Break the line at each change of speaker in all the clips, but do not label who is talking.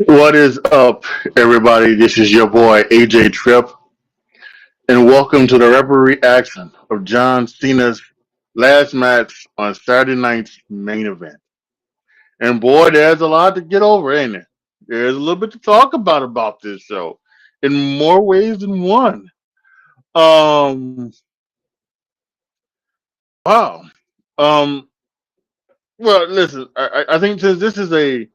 What is up, everybody? This is your boy AJTRIP, and welcome to the referee reaction of John Cena's last match on Saturday night's main event. And boy, there's a lot to get over, ain't it? There's a little bit to talk about this show, in more ways than one. Um, wow. Um, well, listen, I think since this is a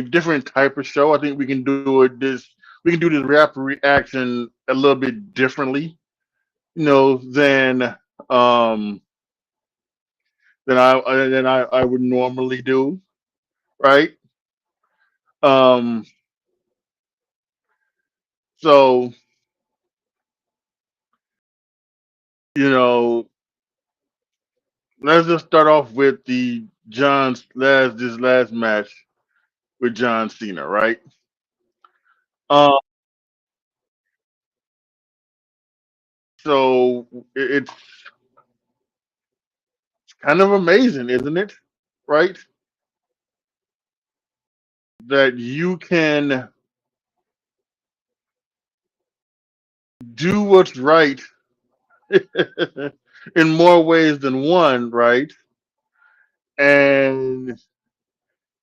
different type of show, I think we can do this rapid reaction a little bit differently, than um than I would normally do, right? Um, so you know, let's just start off with the John's last this last match with John Cena, right? Um, so it's kind of amazing, isn't it? Right? That you can do what's right in more ways than one, right? And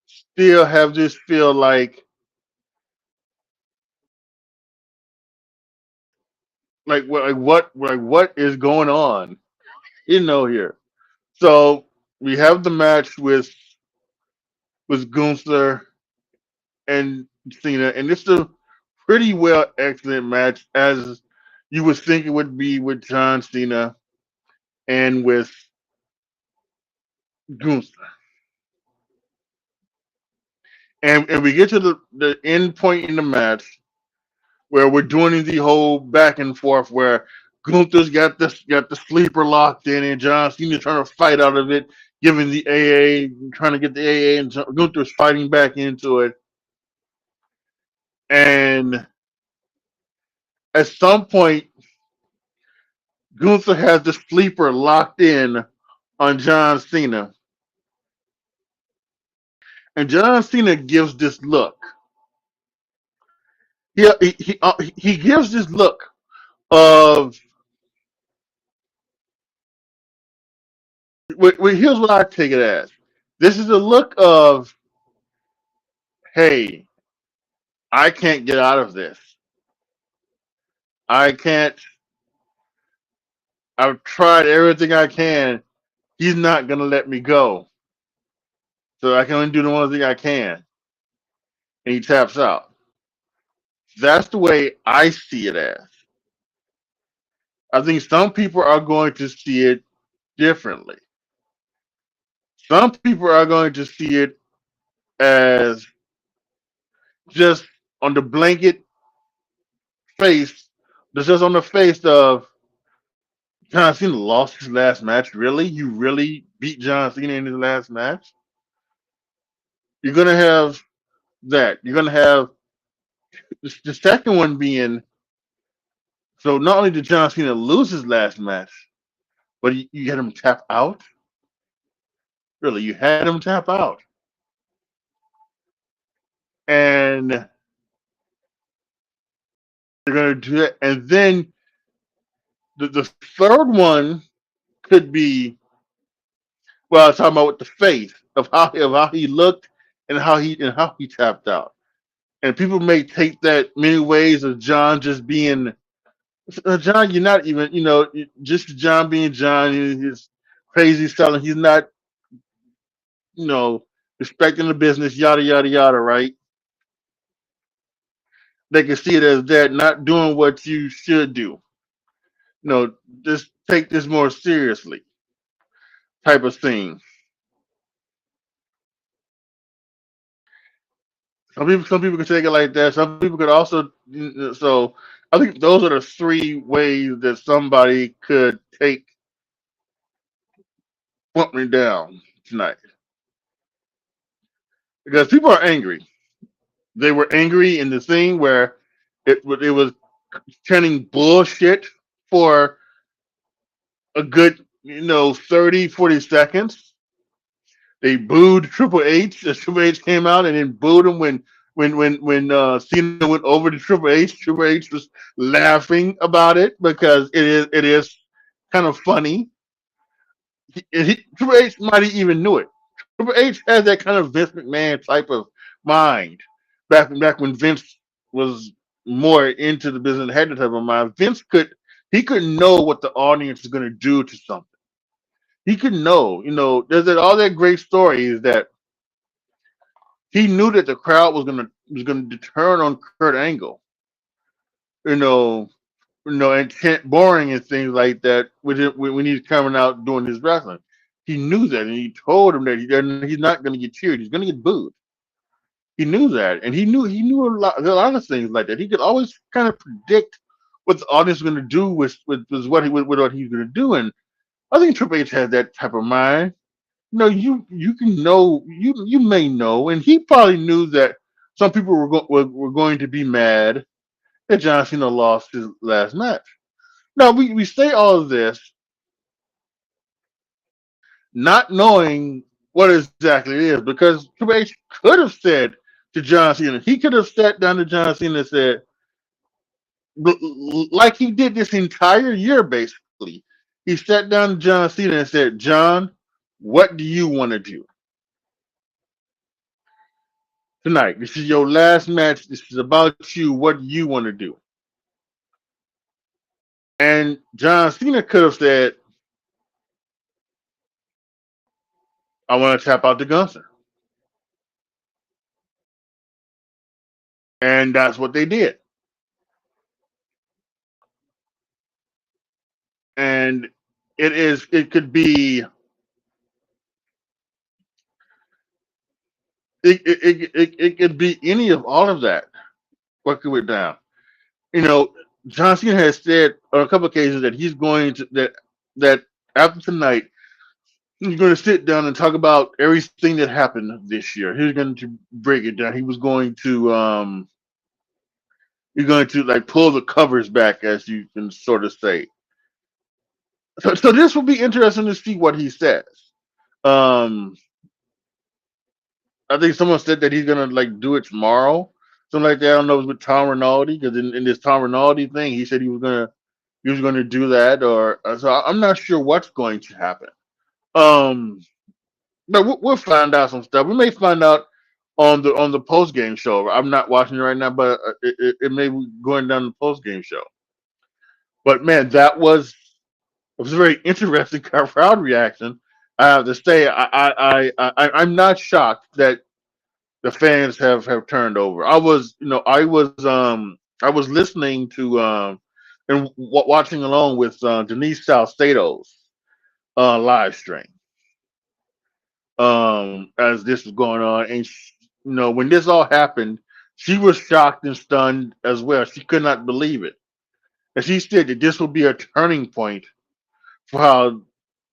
still have this feel like what is going on, here. So we have the match with Gunther and Cena, and it's a pretty well excellent match as you would think it would be with John Cena and with Gunther. And we get to the end point in the match where we're doing the whole back and forth where Gunther's got the sleeper locked in and John Cena's trying to fight out of it, giving the AA, trying to get the AA, and Gunther's fighting back into it. And at some point, Gunther has the sleeper locked in on John Cena, and John Cena gives this look. He gives this look of. Here's what I take it as. This is a look of, hey, I can't get out of this. I can't. I've tried everything I can. He's not gonna let me go. So I can only do the one thing I can. And he taps out. That's the way I see it as. I think some people are going to see it differently. Some people are going to see it as just on the blanket face, just on the face of John Cena lost his last match. Really? You really beat John Cena in his last match? You're going to have that. You're going to have the second one being, so not only did John Cena lose his last match, but you had him tap out? Really? You had him tap out. And they're going to do that. And then the third one could be, well, I was talking about with the face of how he looked and how he tapped out. And people may take that many ways of John just being John. You're not even, just John being John. His crazy selling. He's not, you know, respecting the business. Yada yada yada. Right? They can see it as that, not doing what you should do. Just take this more seriously, type of thing. Some people could take it like that. Some people could also. So I think those are the three ways that somebody could take put me down tonight, because people are angry. They were angry in the thing where it was turning bullshit for a good 30, 40 seconds. They booed Triple H as Triple H came out, and then booed him when when Cena went over to Triple H was laughing about it because it is kind of funny. Triple H might have even knew it. Triple H has that kind of Vince McMahon type of mind. Back when Vince was more into the business and had that type of mind, he could know what the audience is going to do to something. He could know. There's all that great story is that he knew that the crowd was gonna turn on Kurt Angle. You know, and boring and things like that when he's coming out doing his wrestling. He knew that, and he told him that he's not going to get cheered. He's going to get booed. He knew that, and he knew a lot of things like that. He could always kind of predict what the audience is going to do with what he's going to do. And I think Triple H has that type of mind. You can know you may know, and he probably knew that some people were going to be mad that John Cena lost his last match. Now we say all of this not knowing what exactly it is because Triple H could have said to John Cena, he could have sat down to John Cena and said, like he did this entire year basically. He sat down to John Cena and said, John, what do you want to do tonight? This is your last match. This is about you. What do you want to do? And John Cena could have said, I want to tap out the Gunther. And that's what they did. And it could be it could be any of all of that. What could it down? You know, John Cena has said on a couple of occasions that he's going to that after tonight he's going to sit down and talk about everything that happened this year. He's going to break it down. He's going to like pull the covers back, as you can sort of say. So this will be interesting to see what he says. Um, I think someone said that he's gonna like do it tomorrow, something like that. I don't know if it was with Tom Rinaldi because in this Tom Rinaldi thing, he said he was gonna do that, or so I'm not sure what's going to happen. Um, but we'll find out some stuff. We may find out on the post game show. I'm not watching it right now, but it may be going down the post game show. But man, it was a very interesting crowd reaction. I have to say, I'm not shocked that the fans have turned over. I was listening to and watching along with Denise Salcedo's live stream as this was going on, and when this all happened, she was shocked and stunned as well. She could not believe it, and she said that this will be a turning point for how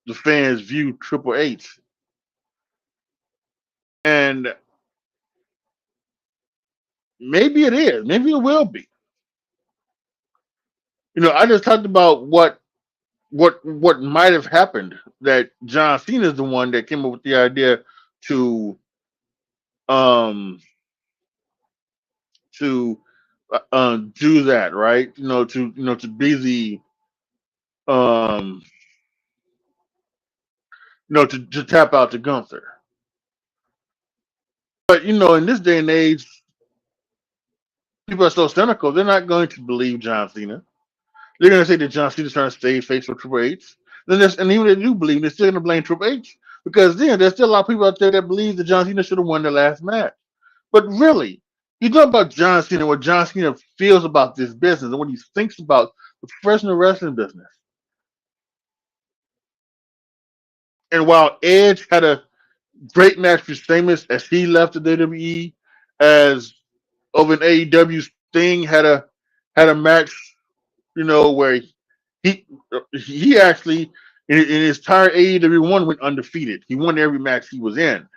the fans view Triple H, and maybe it is, maybe it will be. I just talked about what might have happened. That John Cena is the one that came up with the idea to um to do that, right? To be the to tap out to Gunther. But in this day and age, people are so cynical; they're not going to believe John Cena. They're going to say that John Cena's trying to save face for Triple H. And even if they do believe, they're still going to blame Triple H because then there's still a lot of people out there that believe that John Cena should have won the last match. But really, you talk about John Cena, what John Cena feels about this business and what he thinks about the professional wrestling business. And while Edge had a great match with Sheamus as he left the WWE, as over in AEW, Sting had a match, where he actually in his entire AEW one went undefeated. He won every match he was in.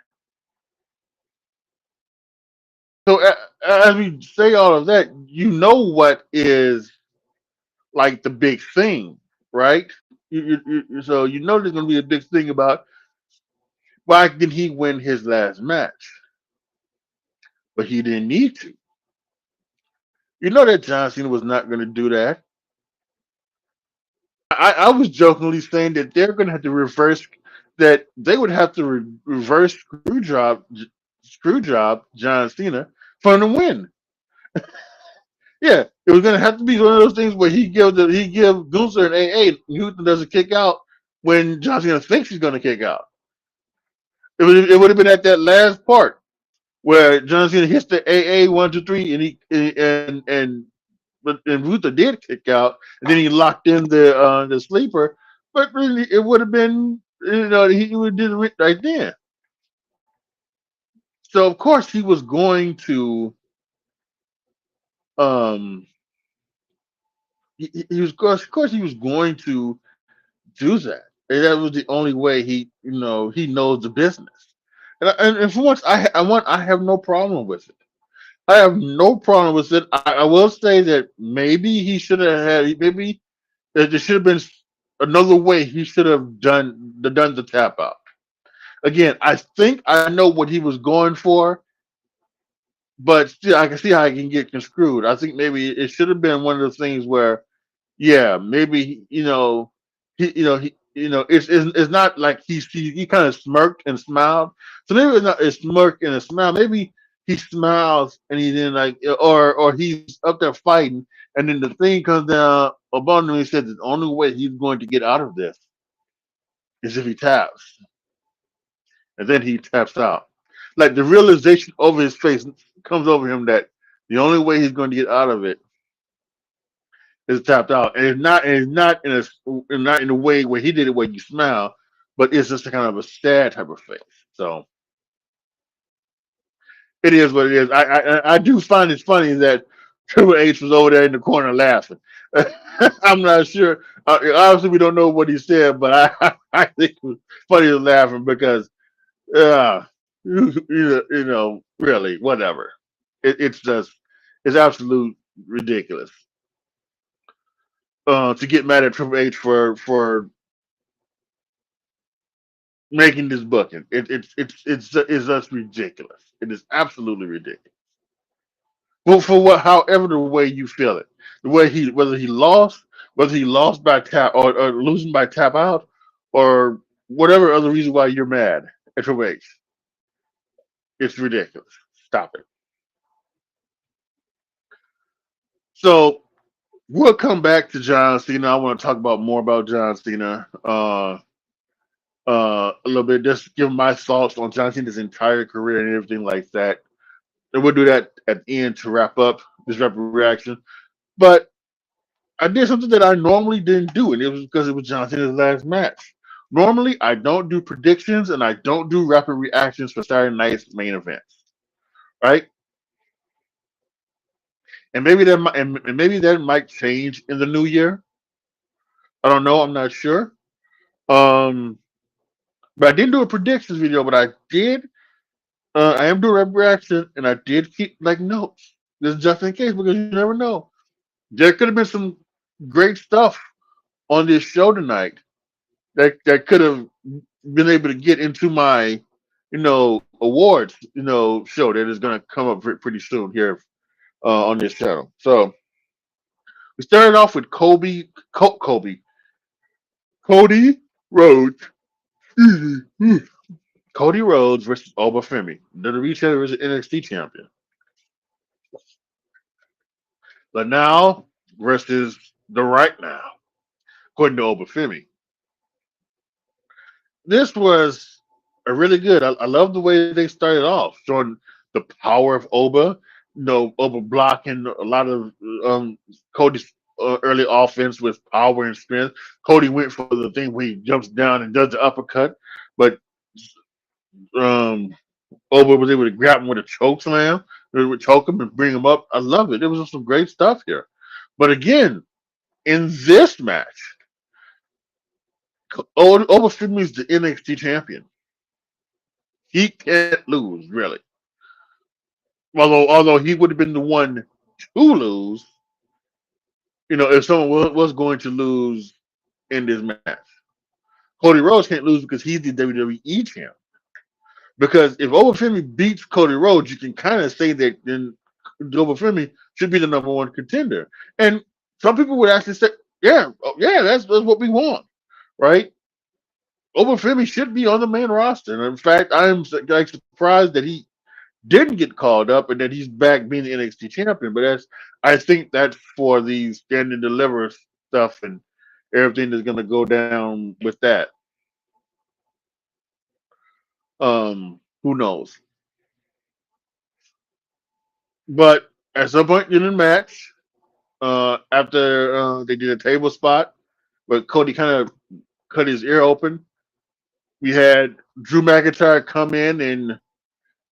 So as we say all of that, what is like the big thing, right? So there's going to be a big thing about why did he win his last match? but he didn't need to. You know that John Cena was not going to do that. I was jokingly saying that they're going to have to reverse that they would have to reverse screw job John Cena for the win. Yeah, it was going to have to be one of those things where he give Gunther an AA. Houston doesn't kick out when John Cena thinks he's going to kick out. It would have been at that last part where John Cena hits the AA 1 2 3 and Ruther did kick out, and then he locked in the sleeper. But really, it would have been he would have did it right then. So of course he was going to um he was of course he was going to do that. And that was the only way he knows the business. And for once I have no problem with it. I have no problem with it. I will say that maybe he should have had maybe there should have been another way he should have done the tap out. Again, I think I know what he was going for, but still I can see how I can get construed. I think maybe it should have been one of those things where, yeah, maybe it's not like he kind of smirked and smiled. So maybe it's not a smirk and a smile. Maybe he smiles and he then or he's up there fighting, and then the thing comes down above him and he says the only way he's going to get out of this is if he taps, and then he taps out. Like the realization over his face comes over him that the only way he's going to get out of it is tapped out, and it's not not in a way where he did it where you smile, but it's just a kind of a sad type of face. So it is what it is. I do find it funny that Triple H was over there in the corner laughing. I'm not sure. Obviously, we don't know what he said, but I think it was funny laughing because uh, really, whatever. It's absolute ridiculous to get mad at Triple H for making this booking. It's just ridiculous. It is absolutely ridiculous. Well, for however the way you feel it, the way whether he lost by tap or losing by tap out, or whatever other reason why you're mad at Triple H, it's ridiculous. Stop it. So we'll come back to John Cena. I want to talk about more about John Cena. A little bit, just give my thoughts on John Cena's entire career and everything like that. And we'll do that at the end to wrap up this rapid reaction. But I did something that I normally didn't do, and it was because it was John Cena's last match. Normally, I don't do predictions and I don't do rapid reactions for Saturday night's main events, right? And maybe that might change in the new year. I don't know. I'm not sure. Um, but I didn't do a predictions video, but I did. I am doing rapid reaction, and I did keep like notes. This is just in case because you never know. There could have been some great stuff on this show tonight that could have been able to get into my awards show that is going to come up pretty soon here on this channel. So we started off with Cody Rhodes. Cody Rhodes versus Obafemi, the retailer is an NXT champion. But now versus the right now, according to Obafemi. This was a really good. I love the way they started off, showing the power of Oba. Oba blocking a lot of Cody's early offense with power and strength. Cody went for the thing where he jumps down and does the uppercut, but um, Oba was able to grab him with a choke slam, would choke him and bring him up. I love it. There was some great stuff here. But again, in this match, Obafemi is the NXT champion. He can't lose, really. Although he would have been the one to lose, if someone was going to lose in this match. Cody Rhodes can't lose because he's the WWE champ. Because if Obafemi beats Cody Rhodes, you can kind of say that then Obafemi should be the number one contender. And some people would actually say, yeah, yeah, that's what we want, right? Obafemi should be on the main roster. And in fact, I'm like surprised that he didn't get called up and that he's back being the NXT champion. But I think that's for the stand and deliver stuff and everything that's going to go down with that. Who knows? But at some point in the match, after they did a table spot, but Cody kind of cut his ear open, we had Drew McIntyre come in and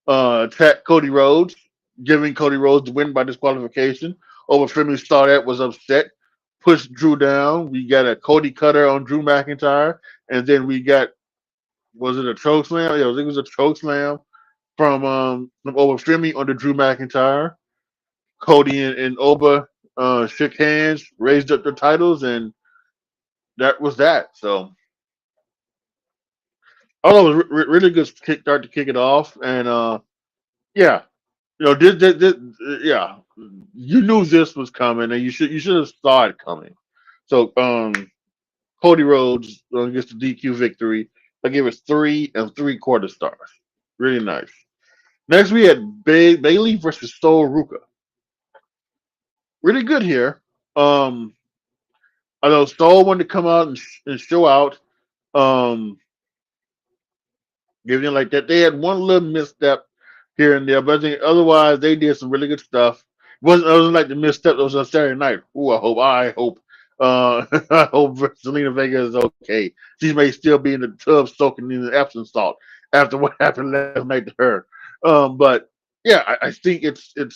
attack Cody Rhodes, giving Cody Rhodes the win by disqualification. Over saw that, was upset, pushed Drew down. We got a Cody cutter on Drew McIntyre, and then we got, was it a choke slam? Yeah, I think it was a choke slam from Over on the Drew McIntyre. Cody and Oba shook hands, raised up their titles, and that was that. So I thought it was really good start to kick it off, and yeah, yeah, you knew this was coming, and you should have saw it coming. So Cody Rhodes gets the DQ victory. I gave it 3 3/4 stars. Really nice. Next we had Bailey versus Sol Ruka. Really good here. Um, I know Sol wanted to come out and show out. Um, Everything like that. They had one little misstep here and there, but I think otherwise they did some really good stuff. It wasn't like the misstep that was on Saturday night. Ooh, I hope I hope Selena Vega is okay. She may still be in the tub soaking in the Epsom salt after what happened last night to her. But yeah, I think it's it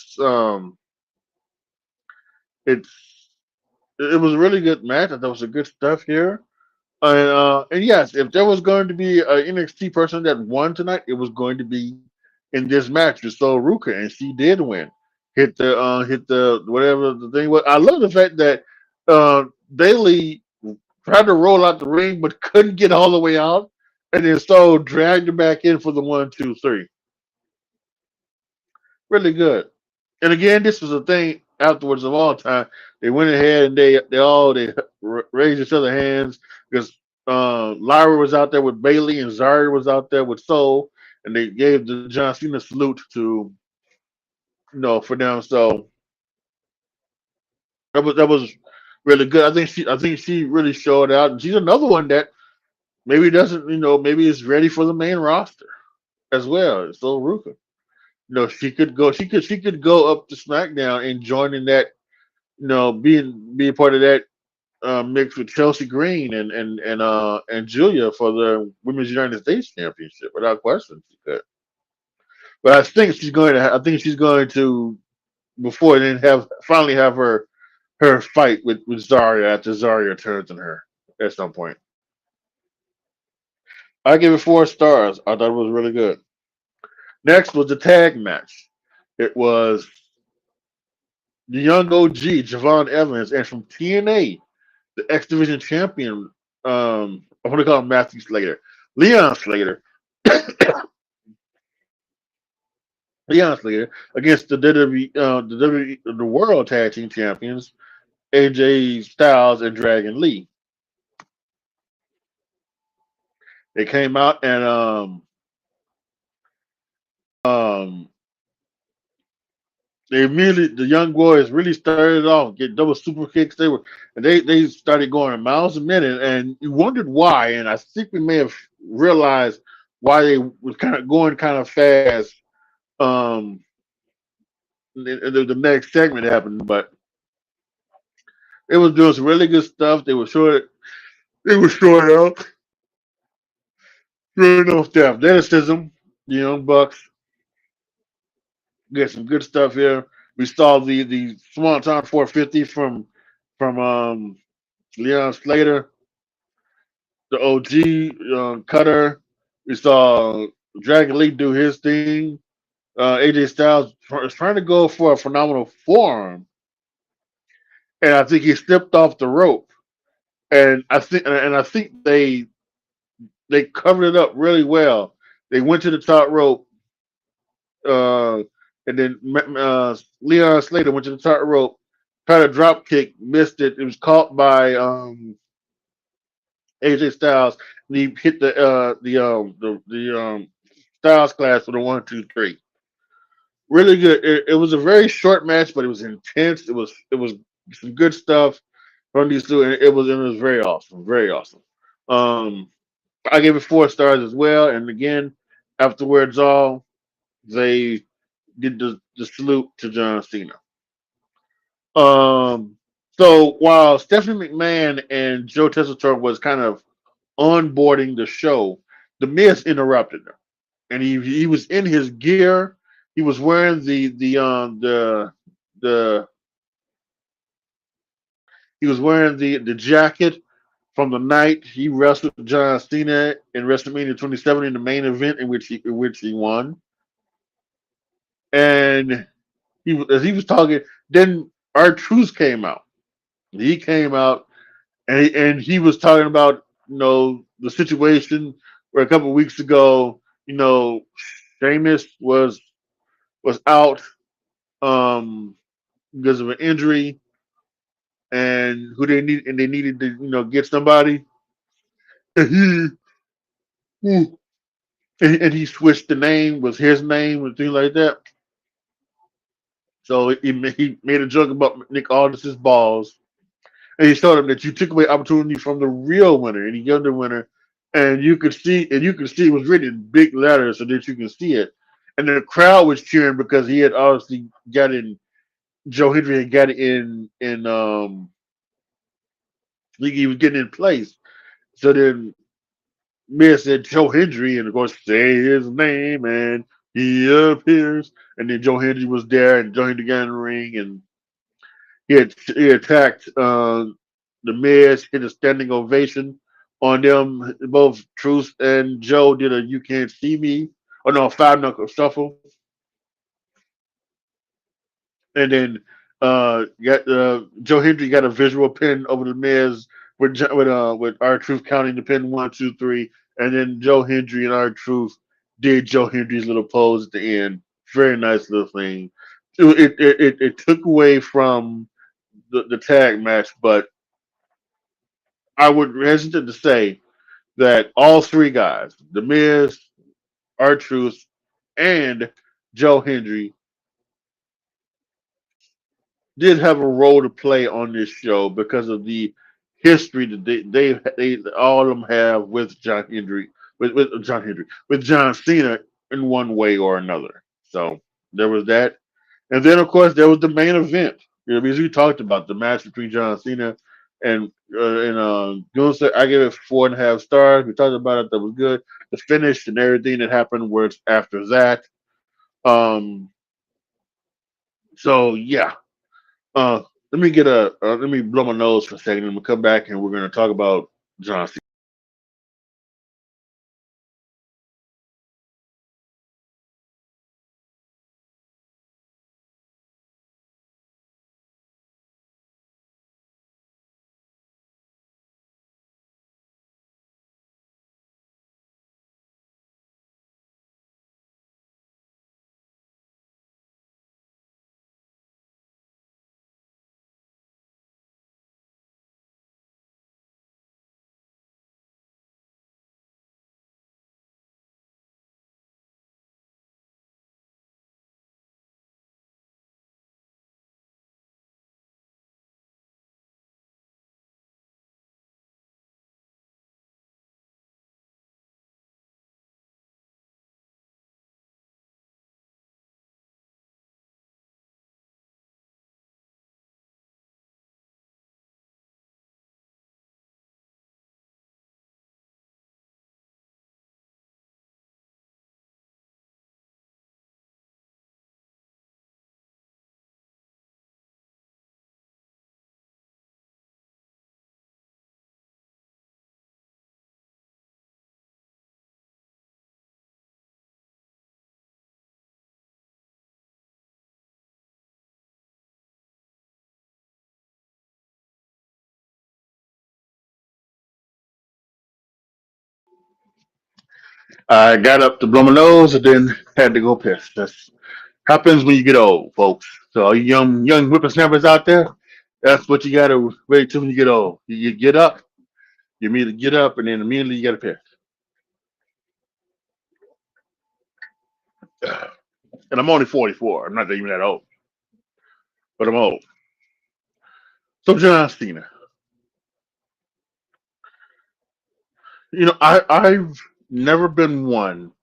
was a really good match. I thought there was some good stuff here. And yes, if there was going to be an NXT person that won tonight, it was going to be in this match with Sol Ruka, and she did win. Hit the whatever the thing was. I love the fact that Bailey tried to roll out the ring but couldn't get all the way out, and then Sol dragged her back in for the 1, 2, 3. Really good. And again, this was a thing afterwards of all time. They went ahead and they raised each other hands because Lyra was out there with Bailey and Zarya was out there with Soul, and they gave the John Cena salute to for them. So that was really good. I think she really showed out, and she's another one that maybe doesn't maybe is ready for the main roster as well. So Ruka, she could go up to SmackDown and join in that being part of that mixed with Chelsea Green and Julia for the Women's United States Championship without question. She could. But I think she's going to before then finally have her fight with Zarya after Zarya turns on her at some point. I give it 4 stars. I thought it was really good. Next was the tag match. It was the young OG Javon Evans and from TNA, the X Division champion. I want to call him Matthew Slater, Leon Slater, Leon Slater against the WWE, the World Tag Team Champions AJ Styles and Dragon Lee. They came out and um, the young boys really started off get double super kicks. They started going miles a minute, and you wondered why. And I think we may have realized why they were kind of going kind of fast. Um, the next segment happened, but it was doing some really good stuff. They were short. They were short out. Really no staff athleticism. The young bucks get some good stuff here. We saw the Swanton 450 from Leon Slater, the OG Cutter. We saw Dragon Lee do his thing. AJ Styles is trying to go for a phenomenal forearm, and I think he slipped off the rope. And I think they covered it up really well. They went to the top rope, and then Leon Slater went to the top rope, tried a drop kick, missed it. It was caught by AJ Styles, and he hit the Styles Clash for the 1, 2, 3. Really good. It was a very short match, but it was intense. It was some good stuff from these two, and it was very awesome, very awesome. Um, I gave it 4 stars as well. And again, afterwards, all they did the salute to John Cena. Um, so while Stephanie McMahon and Joe Tessitore was kind of onboarding the show, the Miz interrupted them, and he was in his gear. He was wearing the he was wearing the jacket from the night he wrestled John Cena in WrestleMania 27 in the main event in which he won. And as he was talking, then R-Truth came out. He came out and he was talking about the situation where a couple of weeks ago, Sheamus was out because of an injury, and they needed to get somebody. And he switched the name, was his name and things like that. So he made a joke about Nick Aldis's balls, and he showed him that you took away opportunity from the real winner, and he gave the winner, and you could see it was written in big letters so that you can see it, and the crowd was cheering because he had obviously got in. Joe Hendry had got in. He was getting in place. So then Miz said Joe Hendry, and of course say his name, and he appears, and then Joe Hendry was there, and Joe Hendry got in the ring, and he attacked the Miz, hit a standing ovation on them. Both Truth and Joe did a "You Can't See Me," or no, five knuckle shuffle, and then Joe Hendry got a visual pin over the Miz with our Truth counting the pin 1, 2, 3, and then Joe Hendry and our Truth did Joe Hendry's little pose at the end. Very nice little thing. It took away from the tag match, but I would hesitate to say that all three guys, The Miz, R-Truth, and Joe Hendry, did have a role to play on this show because of the history that they all of them have with with John Cena in one way or another. So there was that, and then of course there was the main event. Because we talked about the match between John Cena and Gunther. I gave it 4.5 stars. We talked about it. That was good. The finish and everything that happened was after that. Um, so yeah, uh, let me blow my nose for a second, and we'll come back and we're going to talk about John Cena. I got up to blow my nose and then had to go piss. That's happens when you get old, folks. So all you young whippersnappers out there, that's what you gotta wait till when you get old. You get up, you immediately get up, and then immediately you gotta piss. And I'm only 44. I'm not even that old, but I'm old. So John Cena, I've never been one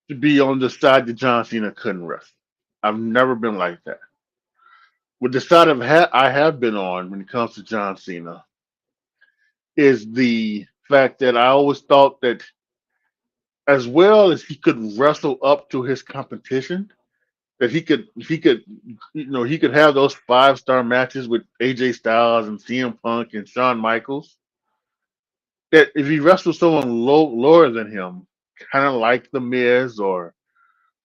to be on the side that John Cena couldn't wrestle. I've never been like that. With the side I have been on when it comes to John Cena is the fact that I always thought that as well as he could wrestle up to his competition, that he could have those 5-star matches with AJ Styles and CM Punk and Shawn Michaels. That if he wrestled someone lower than him, kind of like the Miz or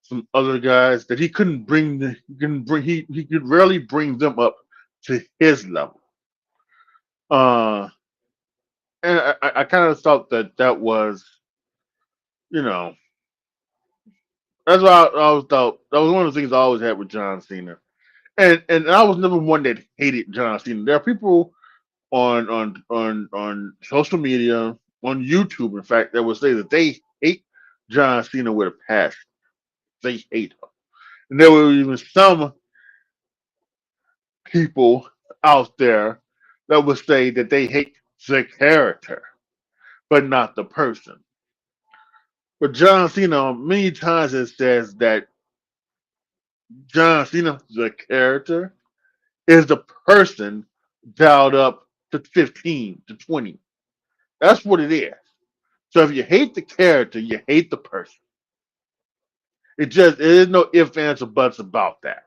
some other guys, that he couldn't bring he could rarely bring them up to his level. Uh, and I kind of thought that was, you know, that's why I always thought that was one of the things I always had with John Cena. And I was never one that hated John Cena. There are people on social media, on YouTube, in fact, that would say that they hate John Cena with a passion. They hate him. And there were even some people out there that would say that they hate the character, but not the person. But John Cena, many times it says that John Cena, the character, is the person dialed up to 15 to 20. That's what it is. So if you hate the character, you hate the person. It is no ifs, ands, or buts about that.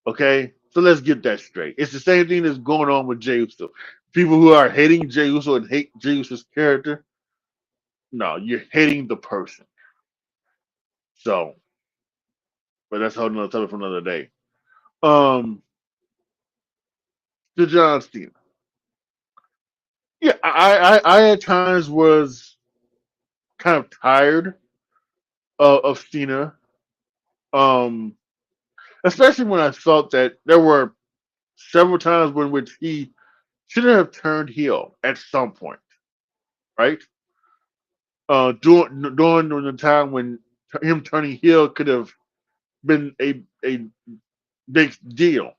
Okay? So let's get that straight. It's the same thing that's going on with Jey Uso. People who are hating Jey Uso and hate Jey Uso's character, no, you're hating the person. So, but that's a whole nother topic for another day. Um, to John Cena. Yeah, I at times was kind of tired of Cena. Um, especially when I felt that there were several times when which he should have turned heel at some point, right? During the time when him turning heel could have been a big deal,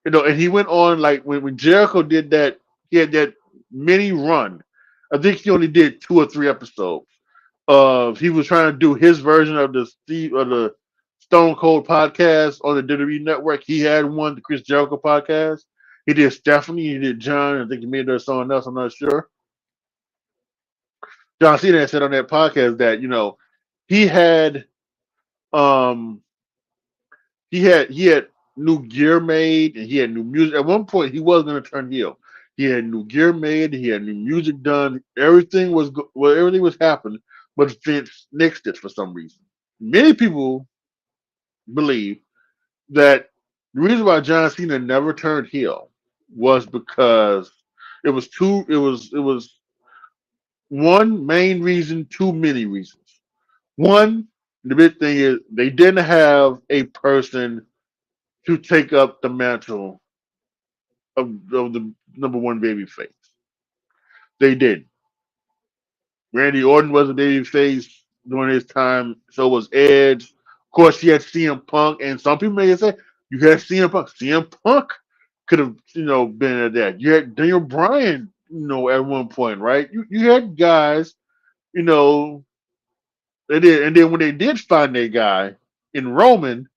and he went on like when Jericho did that, he had that mini run. I think he only did 2 or 3 episodes. He was trying to do his version of the Stone Cold podcast on the WWE Network. He had one, the Chris Jericho podcast. He did Stephanie. He did John. I think he made there someone else. I'm not sure. John Cena had said on that podcast that he had um he had new gear made and he had new music. At one point, he was going to turn heel. He had new gear made. He had new music done. Everything was happening, but Vince nixed it for some reason. Many people believe that the reason why John Cena never turned heel was because it was one main reason, too many reasons. One, the big thing is they didn't have a person to take up the mantle of the number one baby face. They did. Randy Orton was a baby face during his time. So was Edge. Of course, you had CM Punk, and some people may say you had CM Punk. CM Punk could have, been at that. You had Daniel Bryan, at one point, right? You had guys, they did, and then when they did find that guy in Roman,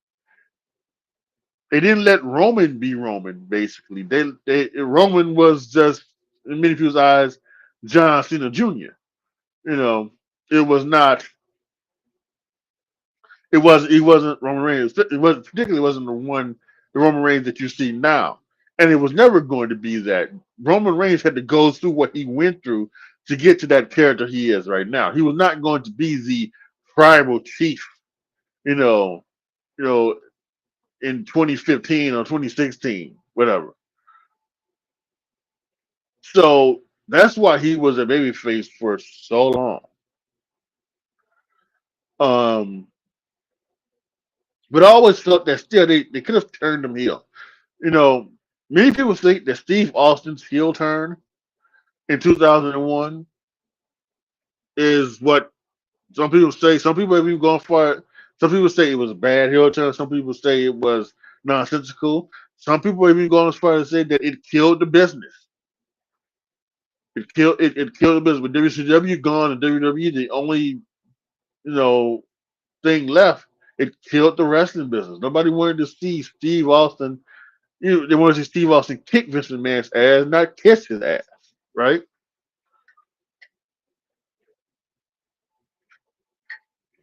they didn't let Roman be Roman. Basically, Roman was just in many people's eyes John Cena Jr. You know, it was not. It wasn't Roman Reigns. It wasn't the Roman Reigns that you see now, and it was never going to be that. Roman Reigns had to go through what he went through to get to that character he is right now. He was not going to be the tribal chief, you know, you know, in 2015 or 2016, whatever. So that's why he was a babyface for so long. Um, but I always felt that still they could have turned him heel. You know, many people think that Steve Austin's heel turn in 2001 is what some people say. Some people have even gone for it. Some people say it was a bad heel turn. Some people say it was nonsensical. Some people have even gone as far as to say that it killed the business. It killed the business. With WCW gone and WWE, the only thing left, it killed the wrestling business. Nobody wanted to see Steve Austin. They wanted to see Steve Austin kick Vince McMahon's ass, not kiss his ass, right?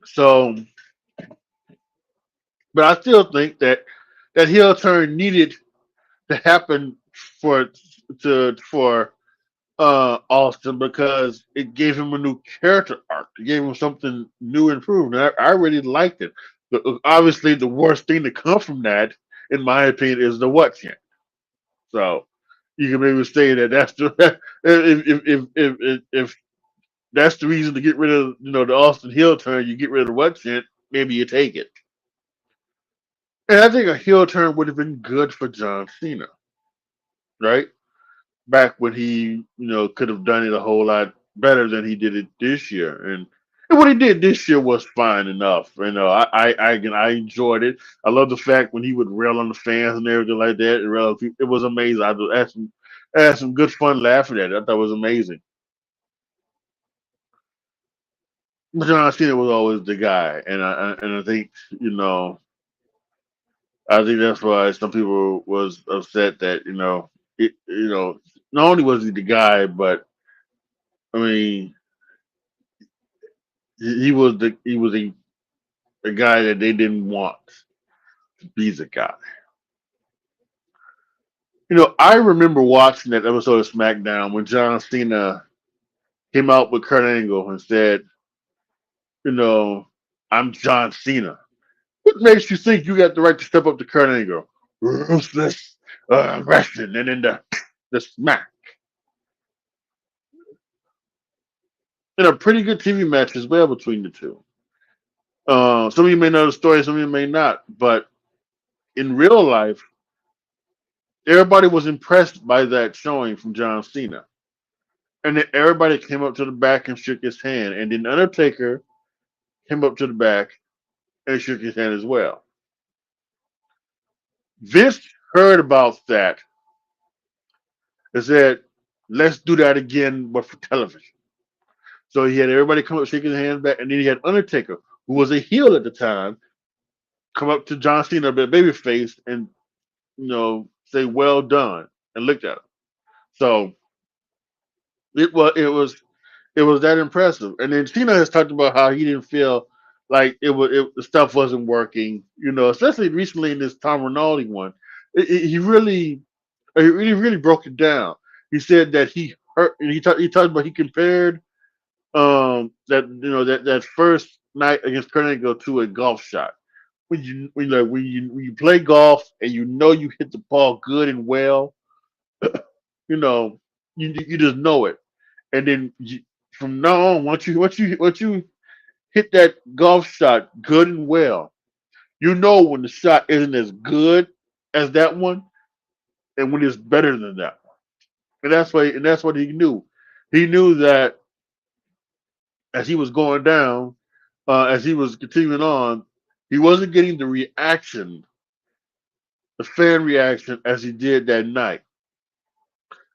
So, but I still think that that heel turn needed to happen for for Austin because it gave him a new character arc. It gave him something new and improved. And I really liked it. But obviously, the worst thing to come from that, in my opinion, is the what chant. So you can maybe say that that's the if that's the reason to get rid of the Austin heel turn, you get rid of the what chant. Maybe you take it. And I think a heel turn would have been good for John Cena, right? Back when he, could have done it a whole lot better than he did it this year. And what he did this year was fine enough. Again, I enjoyed it. I love the fact when he would rail on the fans and everything like that. It was amazing. I had some good fun laughing at it. I thought it was amazing. But John Cena was always the guy, and I think that's why some people was upset that not only was he the guy, but I mean he was a guy that they didn't want to be the guy. I remember watching that episode of SmackDown when John Cena came out with Kurt Angle and said, you know, I'm John Cena. What makes you think you got the right to step up to Kurt Angle? Ruthless wrestling, and then the smack. And a pretty good TV match as well between the two. Some of you may know the story, some of you may not. But in real life, everybody was impressed by that showing from John Cena. And then everybody came up to the back and shook his hand. And then Undertaker came up to the back and shook his hand as well. Vince heard about that and said, let's do that again, but for television. So he had everybody come up, shake his hand back, and then he had Undertaker, who was a heel at the time, come up to John Cena, a babyface, and say "well done" and looked at him. So it was that impressive. And then Cena has talked about how he didn't feel like the stuff wasn't working. Especially recently in this Tom Rinaldi one, he really broke it down. He said that he hurt. And he talked about he compared that first night against Kurt Angle to a golf shot. When you play golf and you hit the ball good and well, you know you just know it. And then from now on, once you hit that golf shot good and well, you know when the shot isn't as good as that one, and when it's better than that one. And that's what he knew. He knew that as he was going down, as he was continuing on, he wasn't getting the fan reaction, as he did that night.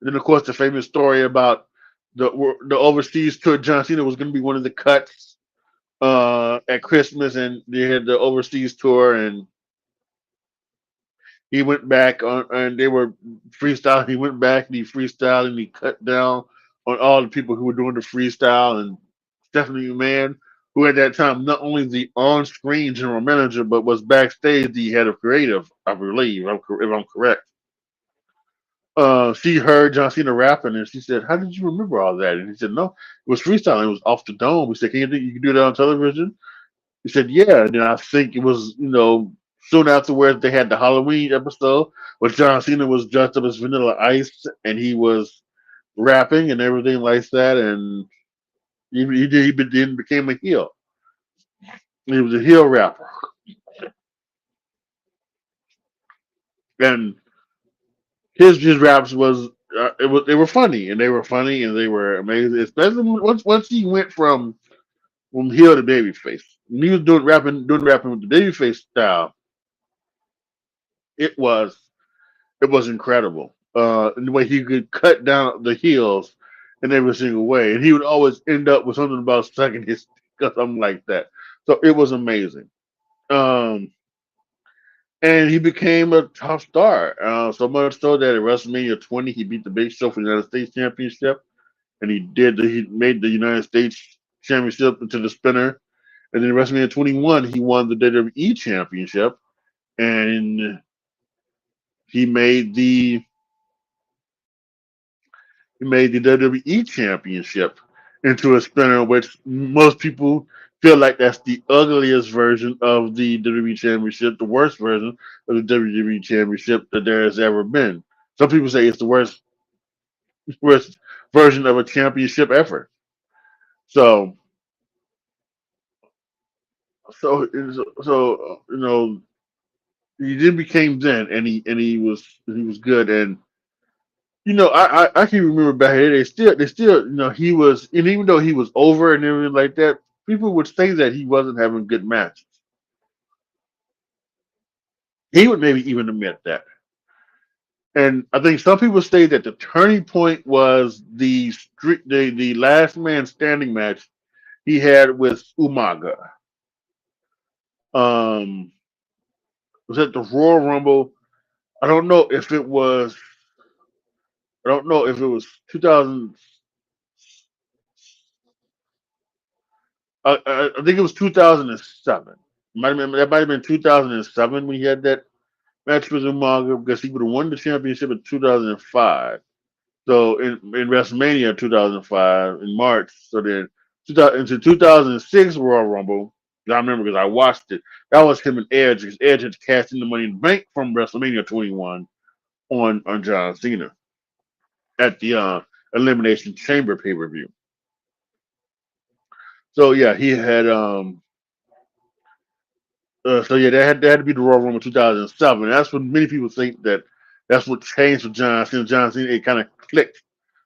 And then, of course, the famous story about the overseas tour. John Cena was going to be one of the cuts at Christmas, and they had the overseas tour, and he went back on, and they were freestyling. He went back and he freestyled, and he cut down on all the people who were doing the freestyle, and Stephanie McMahon, who at that time not only the on-screen general manager, but was backstage the head of creative, I believe, if I'm correct. She heard John Cena rapping, and she said, "How did you remember all that?" And he said, "No, it was freestyling. It was off the dome." We said, "Can you think you can do that on television?" He said, "Yeah." And then I think it was, soon afterwards they had the Halloween episode where John Cena was dressed up as Vanilla Ice, and he was rapping and everything like that, and he then became a heel. He was a heel rapper, and his raps was they were funny and they were funny and they were amazing. Especially once he went from heel to babyface. When he was doing rapping with the babyface style, it was it was incredible. And the way he could cut down the heels in every single way, and he would always end up with something about sucking his or something like that. So it was amazing. Um, and he became a top star. So much so that at WrestleMania 20, he beat the Big Show for the United States Championship, and he made the United States Championship into the spinner. And then at WrestleMania 21, he won the WWE Championship, and he made the he made the WWE Championship into a spinner, which most people feel like that's the ugliest version of the WWE Championship, the worst version of the WWE Championship that there has ever been. Some people say it's the worst version of a championship ever. So, so he then became then, and he was good. And I can remember back then they still he was, and even though he was over and everything like that, people would say that he wasn't having good matches. He would maybe even admit that. And I think some people say that the turning point was the last man standing match he had with Umaga. Um, was at the Royal Rumble. I don't know if it was. I don't know if it was 2000. I think it was 2007. That might have been 2007 when he had that match with Umaga because he would have won the championship in 2005. So in WrestleMania 2005 in March. So then 2000, into 2006 Royal Rumble. I remember because I watched it. That was him and Edge because Edge had cashed in the Money in the Bank from WrestleMania 21 on John Cena at the Elimination Chamber pay per view. So yeah, he had so yeah, that had to be the Royal Rumble 2007. That's what many people think that's what changed for John Cena. John Cena, it kind of clicked,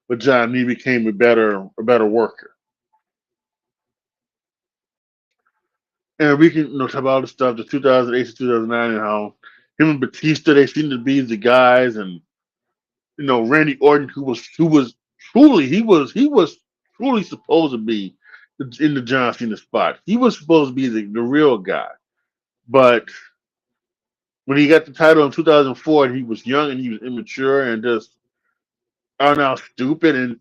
but John he became a better worker. And we can talk about all the stuff, the 2008 to 2009, and how him and Batista they seem to be the guys, and Randy Orton who was truly he was truly supposed to be in the John Cena spot. He was supposed to be the real guy, but when he got the title in 2004, he was young and he was immature and just are now stupid and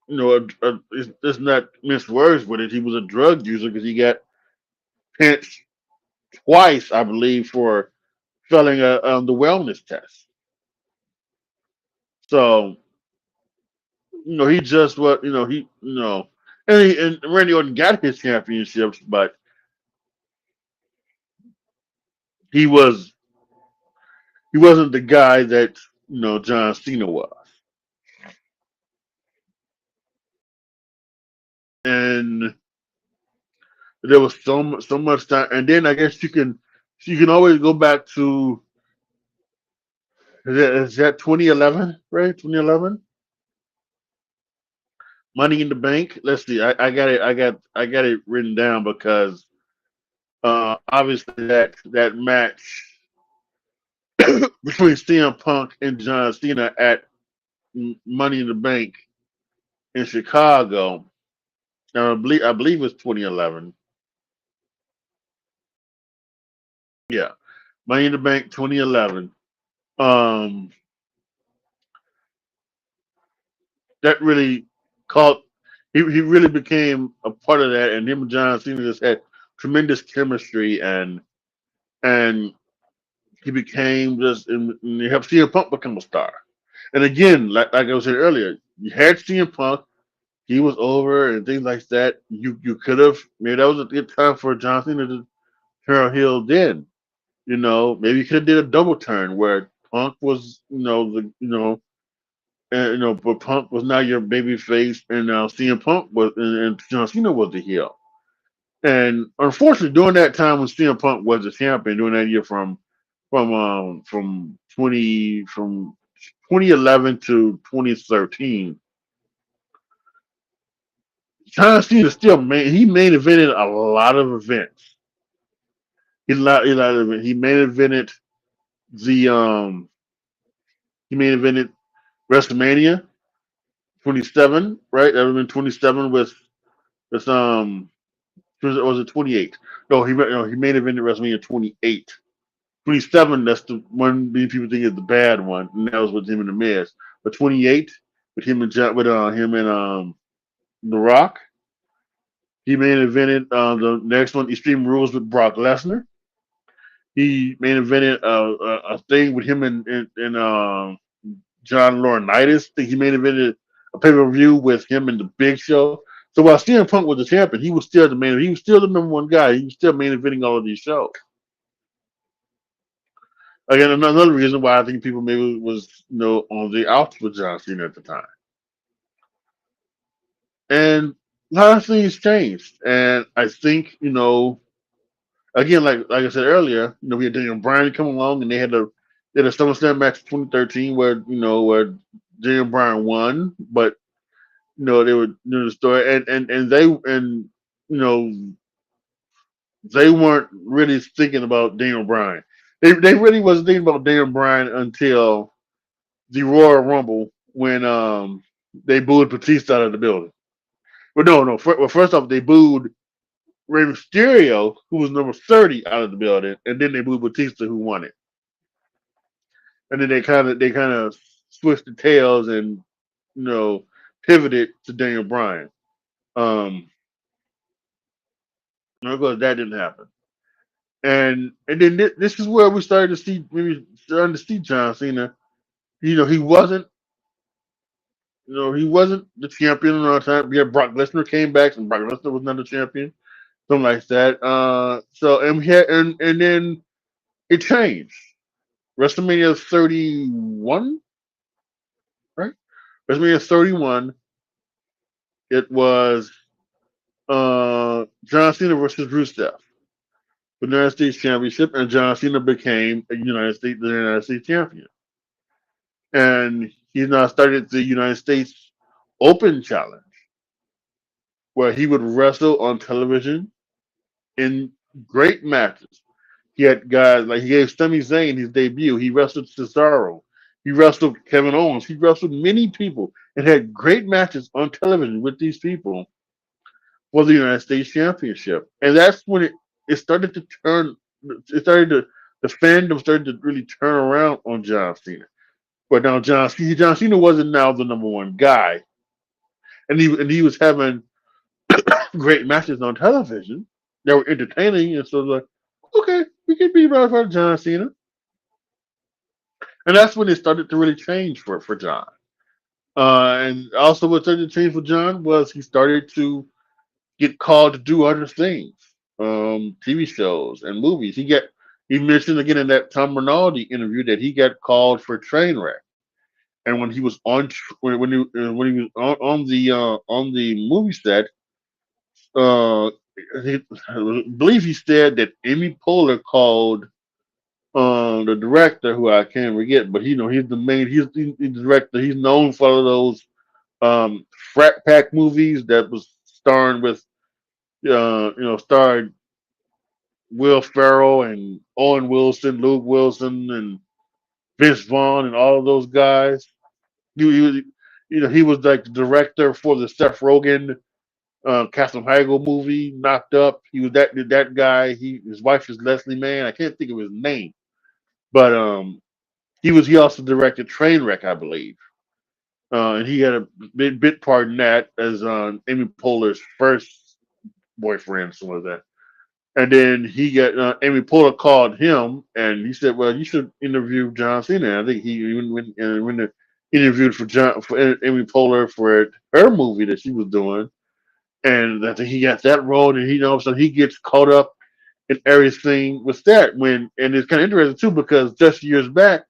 it's not mince words with it. He was a drug user because he got pinched twice, I believe, for failing the wellness test. So he just what he and Randy Orton got his championships, but he was he wasn't the guy that John Cena was, and there was so much time. And then I guess you can always go back to is that 2011, right? 2011 Money in the Bank. Let's see. I got it. I got it written down because obviously that match between CM Punk and John Cena at Money in the Bank in Chicago. I believe it was 2011. Yeah, Money in the Bank 2011. Um, that really caught. He really became a part of that, and him and John Cena just had tremendous chemistry, and he became just and you have CM Punk become a star. And again, like I was saying earlier, you had CM Punk, he was over and things like that. You could have maybe that was a good time for John Cena to turn heel then. Maybe you could have did a double turn where Punk was the and but Punk was now your baby face and now CM Punk was and John Cena was the heel. And unfortunately, during that time when CM Punk was the champion, during that year from 2011 to 2013, John Cena still main evented a lot of events. He main evented the he main evented WrestleMania 27, right? That would have been 27 with was it 28? No, he main evented WrestleMania 28. 27, that's the one many people think is the bad one, and that was with him and the Miz. But 28 with him and The Rock. He main evented the next one, Extreme Rules with Brock Lesnar. He main evented a thing with him and John Laurinaitis. I think he main evented a pay per view with him and the Big Show. So while CM Punk was the champion, he was still the main. He was still the number one guy. He was still main eventing all of these shows. Again, another reason why I think people maybe was on the outs with John Cena at the time. And a lot of things changed, and I think again, like I said earlier, we had Daniel Bryan come along, and they had a SummerSlam match in 2013 where Daniel Bryan won, but they were doing the story, you know they weren't really thinking about Daniel Bryan. They really wasn't thinking about Daniel Bryan until the Royal Rumble when they booed Batista out of the building. But no. First off, they booed Rey Mysterio, who was number 30, out of the building, and then they booed Batista, who won it. And then they kind of switched the tails and you know pivoted to Daniel Bryan. Of course, that didn't happen. And then this is where we started to see John Cena. He wasn't he wasn't the champion all the time. Yeah, Brock Lesnar came back, and Brock Lesnar was not the champion, something like that. So and we had and then it changed. WrestleMania 31, right? WrestleMania 31. It was John Cena versus Rusev for the United States Championship, and John Cena became the United States champion. And he now started the United States Open Challenge, where he would wrestle on television in great matches. He had guys like he gave Sami Zayn his debut. He wrestled Cesaro. He wrestled Kevin Owens. He wrestled many people and had great matches on television with these people for the United States Championship. And that's when it started to turn. It started to the fandom started to really turn around on John Cena. But now John Cena wasn't now the number one guy, and he was having great matches on television that were entertaining, and so like, okay, we can be right for John Cena, and that's when it started to really change for John. And also, what started to change for John was he started to get called to do other things, TV shows and movies. He mentioned again in that Tom Rinaldi interview that he got called for Trainwreck, and when he was when he was on the movie set, uh, I believe he said that Amy Poehler called the director, who I can't forget, but he's the director. He's known for those frat pack movies that was starring with starred Will Ferrell and Owen Wilson, Luke Wilson, and Vince Vaughn, and all of those guys. He was, he was like the director for the Seth Rogen, Katherine Heigl movie, Knocked Up. He was that guy. His wife is Leslie Mann. I can't think of his name, but he also directed Trainwreck, I believe, and he had a bit part in that as Amy Poehler's first boyfriend, something like that. And then Amy Poehler called him, and he said, "Well, you should interview John Cena." I think he even when the interviewed for Amy Poehler for her movie that she was doing, and I think he got that role, and so he gets caught up in everything with that. And it's kind of interesting too because just years back,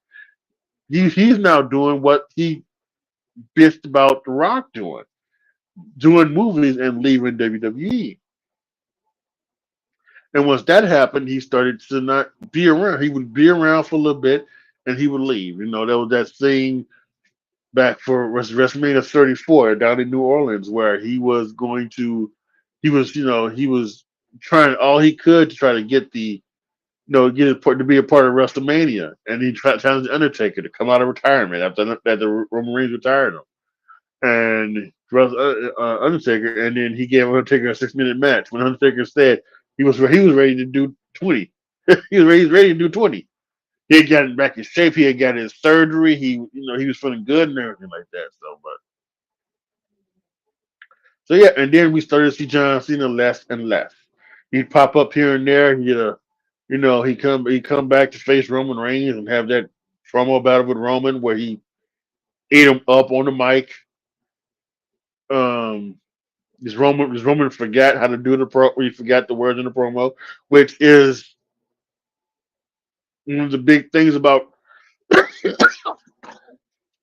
he's now doing what he bitched about The Rock doing movies and leaving WWE. And once that happened, he started to not be around. He would be around for a little bit, and he would leave. There was that thing back for WrestleMania 34 down in New Orleans where he was trying all he could to try to get get it to be a part of WrestleMania, and he challenged the Undertaker to come out of retirement after Roman Reigns retired him, and Undertaker, and then he gave Undertaker a 6 minute match. When Undertaker said he was ready to do 20, he was ready to do 20. He had gotten back in shape. He had got his surgery. He was feeling good and everything like that. So yeah, and then we started to see John Cena less and less. He'd pop up here and there. He come back to face Roman Reigns and have that promo battle with Roman where he ate him up on the mic. Um, this Roman forgot how to do the pro. He forgot the words in the promo, which is one of the big things about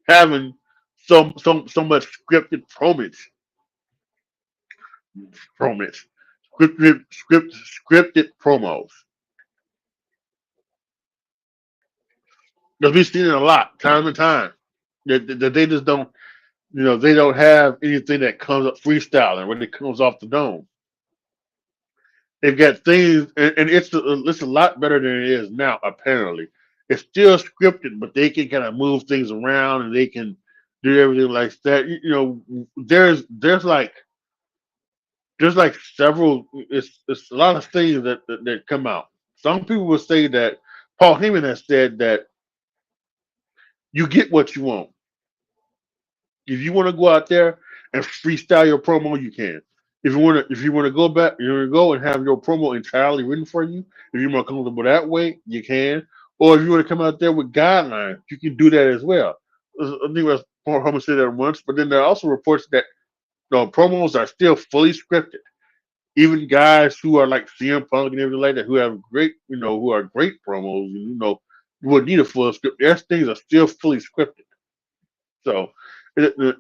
having so much promos, scripted promos. Because we've seen it a lot, time and time. That they just don't, they don't have anything that comes up freestyling when it comes off the dome. They've got things, and it's a lot better than it is now. Apparently, it's still scripted, but they can kind of move things around and they can do everything like that. There's like several. It's a lot of things that come out. Some people will say that Paul Heyman has said that you get what you want. If you want to go out there and freestyle your promo, you can. If you want to go back, you want to go and have your promo entirely written for you. If you're more comfortable that way, you can. Or if you want to come out there with guidelines, you can do that as well. I think that's Paul Heyman said that once, but then there are also reports that promos are still fully scripted. Even guys who are like CM Punk and everything like that, who have who are great promos, you would need a full script. Their things are still fully scripted. So,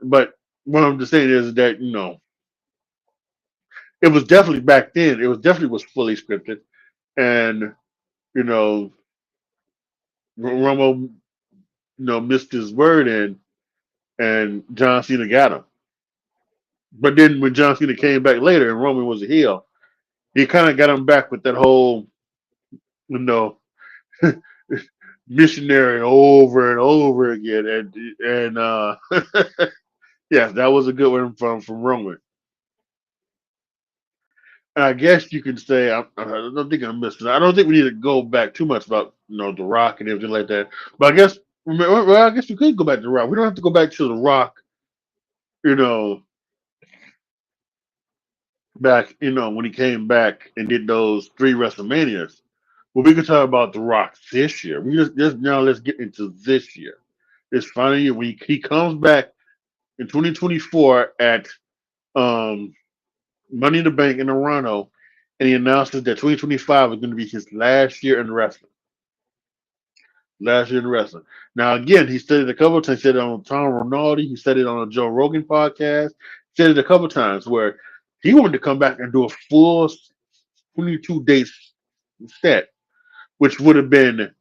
but what I'm just saying is that it was definitely back then. It was definitely was fully scripted, and you know, Romo, missed his word, and John Cena got him. But then when John Cena came back later and Roman was a heel, he kind of got him back with that whole, you know, missionary over and over again, and yes, that was a good one from Roman. And I guess you could say I don't think I'm missing. I don't think we need to go back too much about the Rock and everything like that. But I guess we could go back to the Rock. We don't have to go back to the Rock, you know, back when he came back and did those 3 WrestleManias. Well, we could talk about the Rock this year. We just now let's get into this year. This final year when he comes back in 2024 at um, Money in the Bank in Toronto, and he announces that 2025 is going to be his last year in wrestling. Last year in wrestling. Now, again, he said it a couple of times. He said it on Tom Rinaldi. He said it on a Joe Rogan podcast. He said it a couple of times where he wanted to come back and do a full 22 days set, which would have been,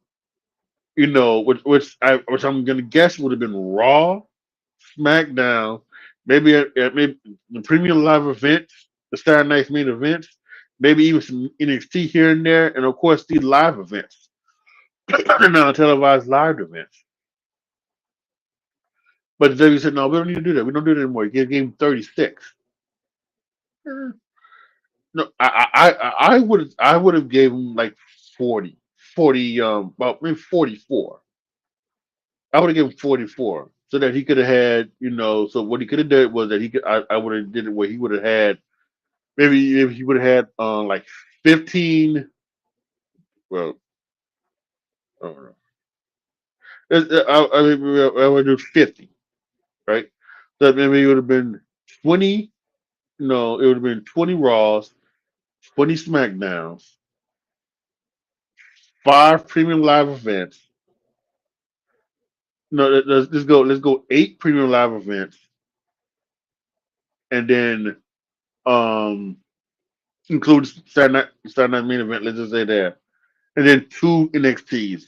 which I'm going to guess would have been Raw, SmackDown, maybe the premium live events, the Saturday Night main events, maybe even some NXT here and there, and of course these live events, non-televised live events. But the WWE said, no, we don't need to do that. We don't do that anymore. You gave him 36. No, I would have gave him like 40, 40, about maybe 44. I would have given him 44 so that he could have had, so what he could have done was that I would have did it where he would have had, maybe if he would have had like 15, well, I don't know. I would do 50, right? So maybe it would have been 20, no, it would have been 20 Raws, 20 SmackDowns, 5 premium live events. No, let's go 8 premium live events, and then um includes Saturday night main event. Let's just say that, and then two NXTs.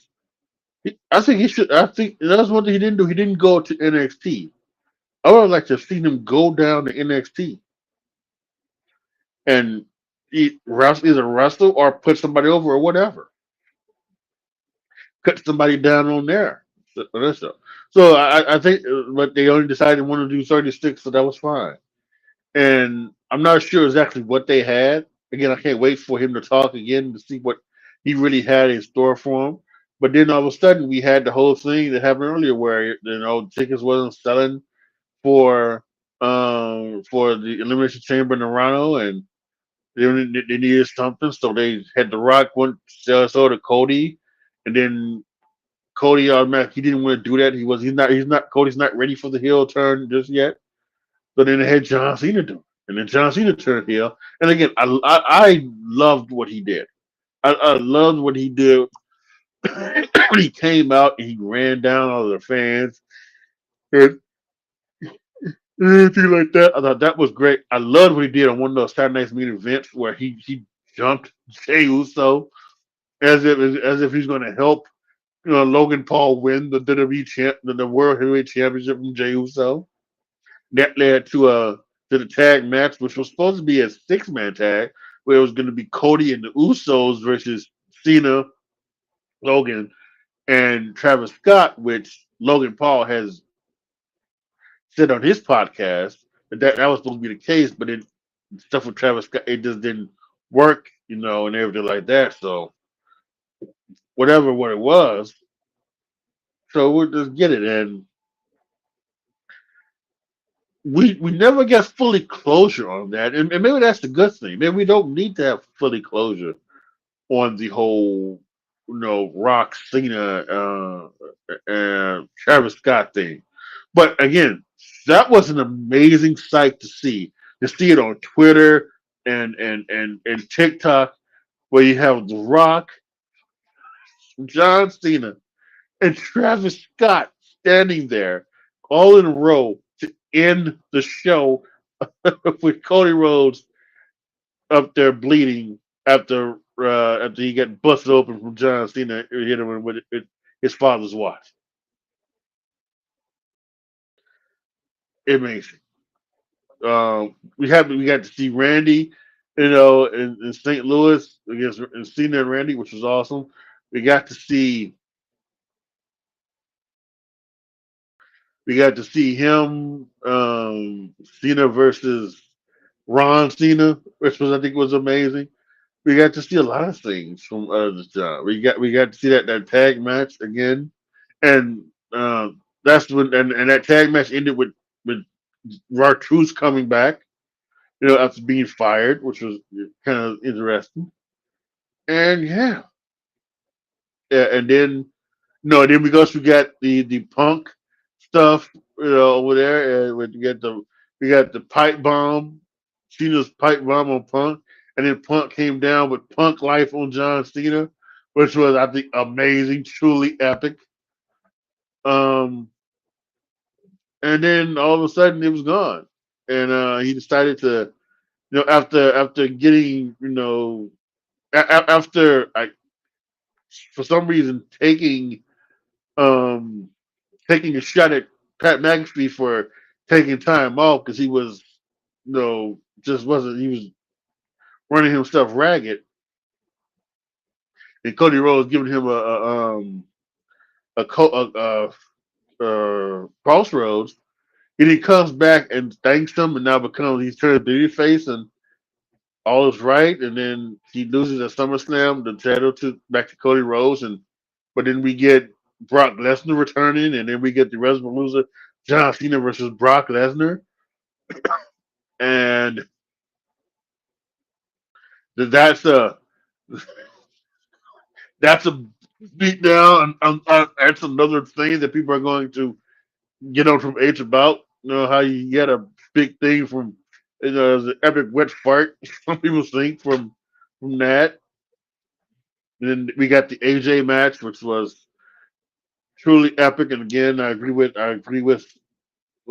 I think he should. I think that's one thing he didn't do. He didn't go to NXT. I would like to have seen him go down to NXT and either wrestle or put somebody over or whatever. Cut somebody down on there. So I think, but they only decided they wanted to do 36, so that was fine. And I'm not sure exactly what they had. Again, I can't wait for him to talk again to see what he really had in store for him. But then all of a sudden, we had the whole thing that happened earlier, where tickets wasn't selling for for the Elimination Chamber in Toronto, and they needed something, so they had The Rock went so to Cody, and then Cody automatically he didn't want to do that. He's not Cody's not ready for the heel turn just yet. So then they had John Cena do it. And then John Cena turned heel. And again, I loved what he did. I loved what he did when he came out and he ran down all the fans and anything like that. I thought that was great. I loved what he did on one of those Saturday Night's main events where he jumped Jey Uso as if he's going to help Logan Paul win the WWE the World Heavyweight Championship from Jey Uso. That led to the tag match, which was supposed to be a 6-man tag, where it was going to be Cody and the Usos versus Cena, Logan, and Travis Scott, which Logan Paul has said on his podcast that was supposed to be the case, but then stuff with Travis Scott it just didn't work, and everything like that. So whatever what it was, so we'll just get it. And we never get fully closure on that, and maybe that's the good thing. Maybe we don't need to have fully closure on the whole, Rock Cena and Travis Scott thing. But again, that was an amazing sight to see it on Twitter and TikTok, where you have The Rock, John Cena, and Travis Scott standing there all in a row to end the show with Cody Rhodes up there bleeding after he got busted open from John Cena hit him with his father's watch. Amazing. We got to see Randy, in St. Louis against Cena and Randy, which was awesome. We got to see we got to see him, Cena versus Ron Cena, which was I think was amazing. We got to see a lot of things from this job. We got to see that tag match again, and that's when that tag match ended with Truth coming back, after being fired, which was kind of interesting. And yeah, and then no, then we got the Punk stuff, over there, and we got the pipe bomb, Cena's pipe bomb on Punk, and then Punk came down with Punk Life on John Cena, which was I think amazing, truly epic. Um, and then all of a sudden it was gone, and he decided to, after getting, after for some reason um taking a shot at Pat McAfee for taking time off because he was, just wasn't he was running himself ragged, and Cody Rhodes giving him a crossroads. And he comes back and thanks him, and now becomes he's turned babyface, and all is right. And then he loses at SummerSlam the title to back to Cody Rhodes, and but then we get Brock Lesnar returning, and then we get the loser John Cena versus Brock Lesnar, and that's a that's a beatdown. That's another thing that people are going to get on from H about. How you get a big thing from, the epic wet fart. Some people think from that. And then we got the AJ match, which was truly epic. And again, I agree with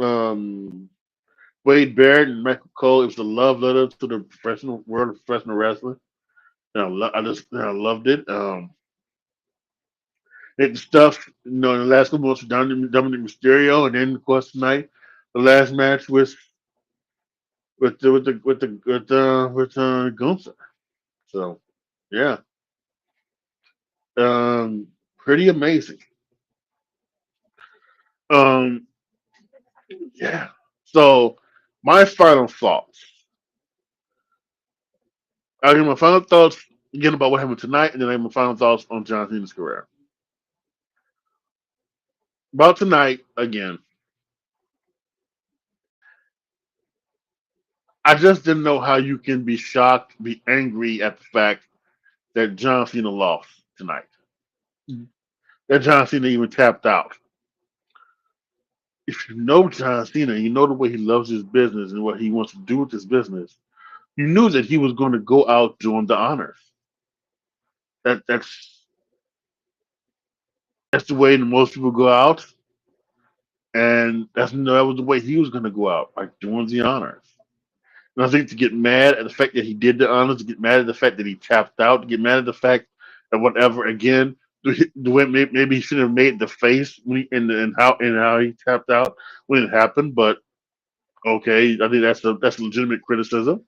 um Wade Barrett and Michael Cole. It was a love letter to the professional world of professional wrestling. And I loved it. The stuff, in the last couple months with Dominic Mysterio, and then of course tonight, the last match with Gunther. So yeah, pretty amazing. Um, yeah. So my final thoughts. I give my final thoughts again about what happened tonight, and then I have my final thoughts on John Cena's career. About tonight again, I just didn't know how you can be shocked, be angry at the fact that John Cena lost tonight. That John Cena even tapped out. If you know John Cena, you know the way he loves his business and what he wants to do with his business. You knew that he was going to go out doing the honors. That's the way that most people go out, and that was the way he was going to go out, like doing the honors. And I think to get mad at the fact that he did the honors, to get mad at the fact that he tapped out, to get mad at the fact that whatever again, the way maybe he should have made the face when and how he tapped out when it happened. But okay, I think that's legitimate criticism.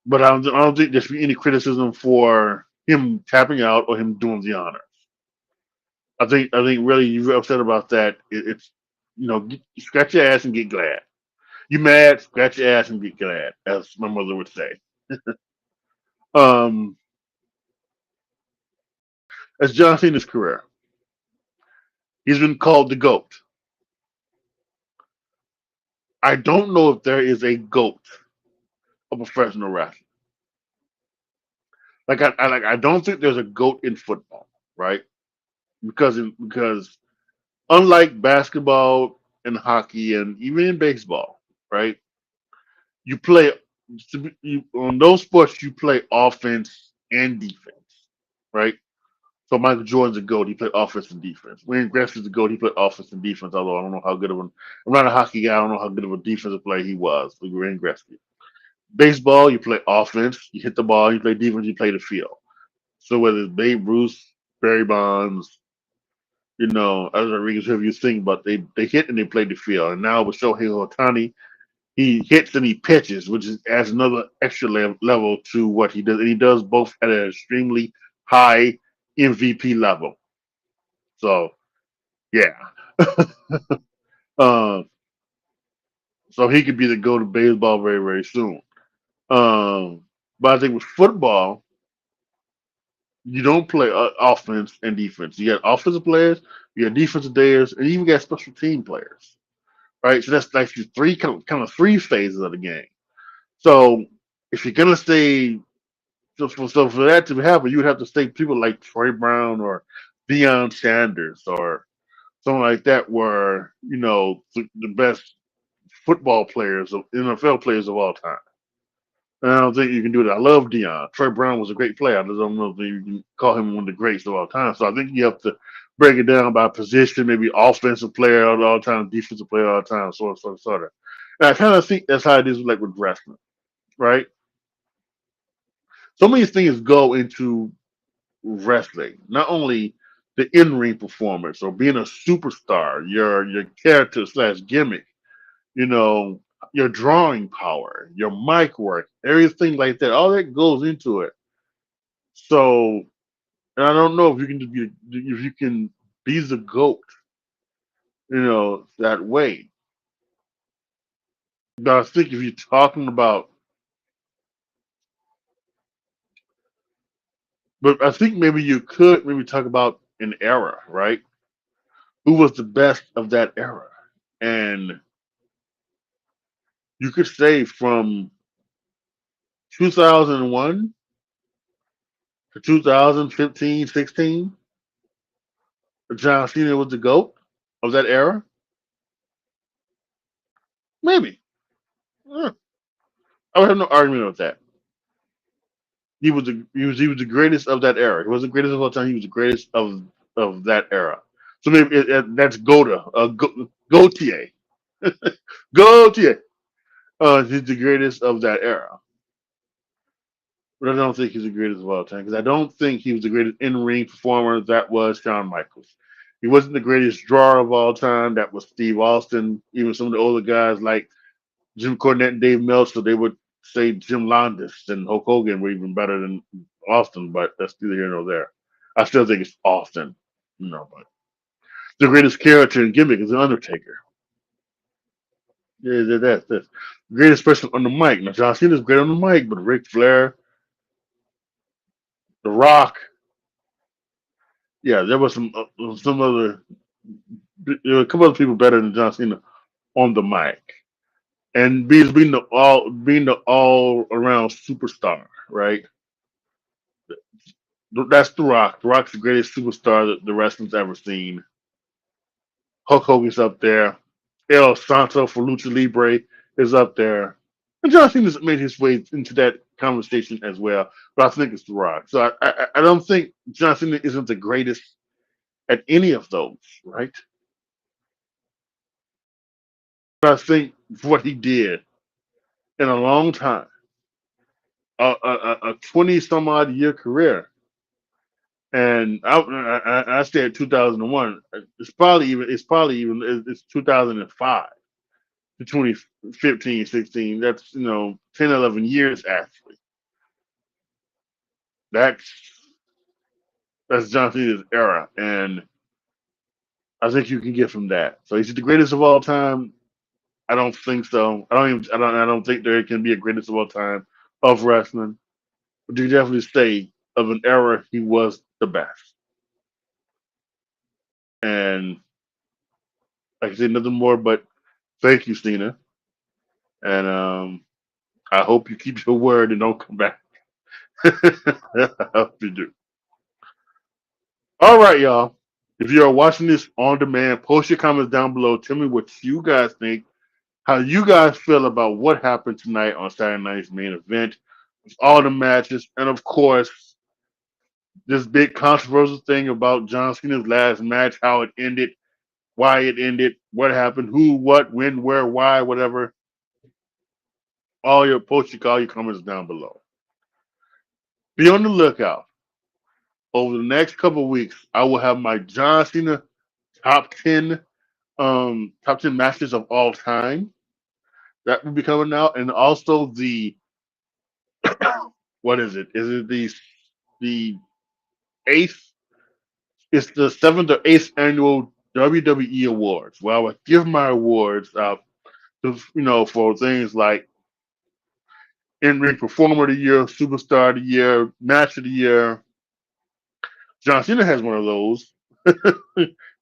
But I don't think there should be any criticism for him tapping out or him doing the honors. I think really you're upset about that. It's scratch your ass and get glad. You mad? Scratch your ass and get glad, as my mother would say. Um, as John Cena's career, he's been called the GOAT. I don't know if there is a GOAT of professional wrestling. I don't think there's a GOAT in football, right? Because unlike basketball and hockey and even in baseball, right? You play on those sports. You play offense and defense, right? So Michael Jordan's a GOAT. He played offense and defense. Wayne Gretzky's a GOAT. He played offense and defense. Although I don't know how good of an I'm not a hockey guy. I don't know how good of a defensive player he was. Like Wayne Gretzky. Baseball, you play offense. You hit the ball. You play defense. You play the field. So whether it's Babe Ruth, Barry Bonds, as Rodriguez, whoever you think about, they hit and they play the field. And now with Shohei Ohtani, he hits and he pitches, which adds another extra level to what he does. And he does both at an extremely high MVP level. So, yeah. um, so he could be the go to baseball very, very soon. Um, but I think with football, you don't play offense and defense. You got offensive players, you got defensive players, and you even got special team players, right? So that's like your three kind of three phases of the game. So if you're gonna stay, so for that to happen, you would have to stay people like Troy Brown or Deion Sanders or something like that, were the best football players of NFL players of all time. And I don't think you can do that. I love Deion. Troy Brown was a great player. I just don't know if you can call him one of the greats of all time. So I think you have to break it down by position, maybe offensive player of all time, defensive player of all time, sort of. And I kind of think that's how it is like with wrestling, right? So many things go into wrestling. Not only the in-ring performance or being a superstar, your character slash gimmick, you know, your drawing power, your mic work, everything like that. All that goes into it. So, and I don't know if you can be the goat, that way. But I think if you're talking about, but I think maybe you could maybe talk about an era, right? Who was the best of that era? And you could say from 2001 to 2015, 16, John Cena was the GOAT of that era? Maybe. Eh, I would have no argument with that. He was the greatest of that era. He wasn't the greatest of all time. He was the greatest of that era. So maybe that's Goda, Gautier, Gautier. He's the greatest of that era. But I don't think he's the greatest of all time because I don't think he was the greatest in-ring performer. That was Shawn Michaels. He wasn't the greatest drawer of all time. That was Steve Austin. Even some of the older guys like Jim Cornette and Dave Meltzer, they would say Jim Landis and Hulk Hogan were even better than Austin, but that's neither here nor there. I still think it's Austin, but the greatest character and gimmick is the Undertaker. Yeah, that's greatest person on the mic. Now John Cena's great on the mic, but Ric Flair, The Rock, yeah, there was some other, there were a couple other people better than John Cena on the mic, and being the all around superstar, right? That's The Rock. The Rock's the greatest superstar that the wrestling's ever seen. Hulk Hogan's up there. El Santo for Lucha Libre is up there. And John Cena's made his way into that conversation as well. But I think it's The Rock. So I don't think John Cena isn't the greatest at any of those, right? But I think what he did in a long time, a 20 some odd year career, and I say at 2001, it's 2005 to 2015, 16. That's 10, 11 years actually. That's that's John Cena's era, and I think you can get from that. So is he the greatest of all time? I don't think so. I don't think there can be a greatest of all time of wrestling. But you definitely say of an era he was the best. And like I said, nothing more but thank you, Cena. And I hope you keep your word and don't come back. I hope you do. All right, y'all. If you are watching this on demand, post your comments down below. Tell me what you guys think, how you guys feel about what happened tonight on Saturday night's main event, with all the matches, and of course, this big controversial thing about John Cena's last match, how it ended, why it ended, what happened, who, what, when, where, why, whatever. All your comments down below. Be on the lookout. Over the next couple of weeks, I will have my John Cena top 10 top 10 matches of all time. That will be coming out. And also the what is it? Is it the eighth? It's the seventh or eighth annual WWE Awards. Where I would give my awards out for things like in-ring performer of the year, superstar of the year, match of the year. John Cena has one of those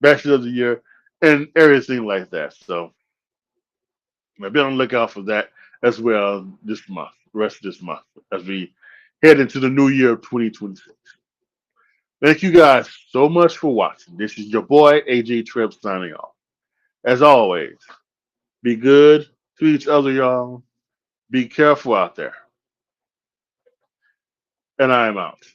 matches of the year, and everything like that. So I'll be on the lookout for that as well this month, the rest of this month, as we head into the new year of 2026. Thank you guys so much for watching. This is your boy AJTRIP signing off. As always, be good to each other, y'all. Be careful out there. And I am out.